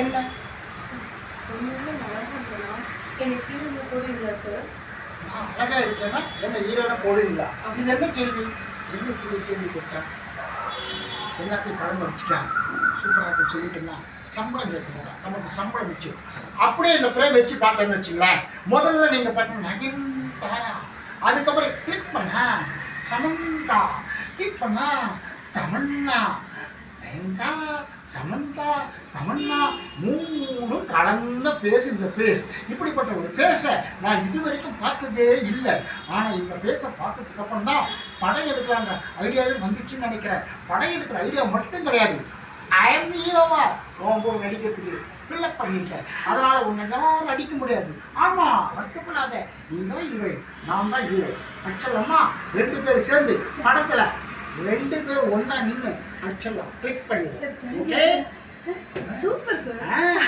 என்ன உண்மையிலே நல்லா இருந்தேனா எனக்கு ஹீரோனை போடுவீங்களா சார்? நான் அழகா இருக்கேன்னா என்ன ஹீரோனை போடுவீங்களா? இது என்ன கேள்வி? என்ன கேள்வி கேட்டேன்? எல்லாத்தையும் கலந்து வச்சுட்டான். சூப்பராக இருக்குன்னு சொல்லிட்டோம்னா சம்பளம் கேட்கக்கூடாது. நமக்கு சம்பளம் மிச்சம். அப்படியே இந்த ஃப்ரேம் வச்சு பார்த்தோன்னு வச்சுங்களேன். முதல்ல நீங்கள் பார்த்தீங்கன்னா நயன்தாரா, அதுக்கப்புறம் கிளிக் பண்ணா சமந்தா, கிளிக் பண்ணா தமன்னா, நயன்தாரா சமந்தா தமன்னா மூணும் கலந்த பேஸ். இந்த பேஸ் இப்படிப்பட்ட ஒரு பேஸை நான் இது வரைக்கும் பார்த்ததே இல்லை. ஆனால் இந்த பேஸை பார்த்ததுக்கு அப்புறம் தான் படம் எடுக்கிறாங்க ஐடியாவே வந்துச்சுன்னு நினைக்கிறேன். படம் எடுக்கிற ஐடியா மட்டும் கிடையாது, ஐஎம் ஹீரோவா உன் கூட நடிக்கிறதுக்கு ஃபில்லப் பண்ணிட்டேன். அதனால் உன்னை யாரும் அடிக்க முடியாது. ஆமாம், வருத்தப்படாத, நீ தான் ஹீரோயின், நான் தான் ஹீரோ. அச்சலம்மா 2 பேர் சேர்ந்து படத்தில் 2 பேர் ஒன்றா நின்று அடிச்சிடலாம். கிளிக் பண்ணிடுறேன். Okay, super sir.